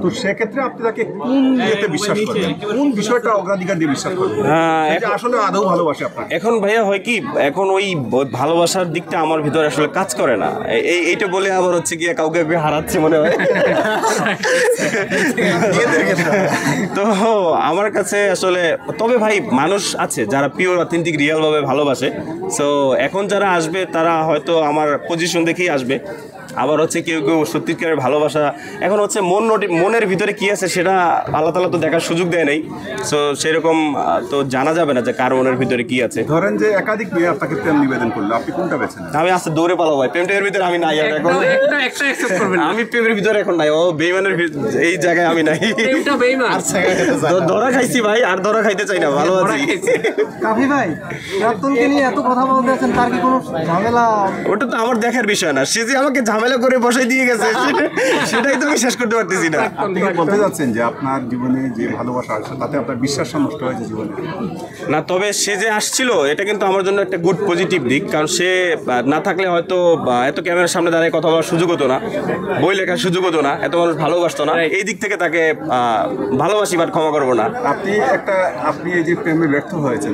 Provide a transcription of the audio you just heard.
তো সেক্ষেত্রে আপনি তাকে কোন ইয়েতে বিশ্বাস করেন, কোন বিষয়টা অগ্রাধিকার দিয়ে বিশ্বাস করেন আসলে আদৌ ভালোবাসে আপনাকে? এখন ভাইয়া হয় কি, এখন ওই ভালোবাসার দিকটা আমার ভিতরে আসলে কাজ করে না। এইটা বলে আবার হচ্ছে গিয়ে কাউকে হারাচ্ছে মনে হয়। তো আমার কাছে আসলে, তবে ভাই মানুষ আছে যারা পিওর অথেন্টিক রিয়েল ভাবে ভালোবাসে। সো এখন যারা আসবে তারা হয়তো আমার পজিশন দেখেই আসবে। আবার হচ্ছে কেউ কেউ সত্যিকারের ভালোবাসা, এখন হচ্ছে মনের ভিতরে কি আছে সেটা আল্লাহ তাআলা তো দেখার সুযোগ দেয় নাই। সো সেরকম তো জানা যাবে না যে কার মনের ভিতরে কি আছে। ধরেন যে একাধিক মেয়ে আপনাকে প্রেম নিবেদন করলো, আপনি কোনটা বেছেন? আমি আস্তে দৌড়ে পালাবো ভাই, প্রেমের ভিতরে আমি নাই এখন। আমি প্রেমের ভিতরে এখন নাই, ও বেইমানের এই জায়গায় আমি নাই। ধরা খাইছি ভাই, আর ধরা খাইতে চাই না, ভালো আছি। কাফি ভাই, প্রাক্তনকে নিয়ে এত কথা বলতেছেন, তার কি কোনো ঝামেলা? ওটা তো আমার দেখার বিষয় না, সে যে আমাকে ঝামেলা করে বসাই দিয়ে গেছে সেটাই তো আমি শেষ করতে পারতেছি না। আপনি কি বলতে যাচ্ছেন যে আপনার জীবনে যে ভালোবাসা আসছে তাতে আপনার বিশ্বাস নষ্ট হয়েছে জীবনে? না, তবে সে যে আসছিল এটা কিন্তু আমার জন্য একটা গুড পজিটিভ দিক, কারণ সে না থাকলে হয়তো এত ক্যামেরার সামনে দাঁড়িয়ে কথা বলার সুযোগ হতো না, বই লেখার সুযোগ হতো না, এত মানুষ ভালোবাসতো না। এই দিক থেকে তাকে ভালোবাসি, বাট ক্ষমা করবো না। আপনি এই যে প্রেমে ব্যর্থ হয়েছেন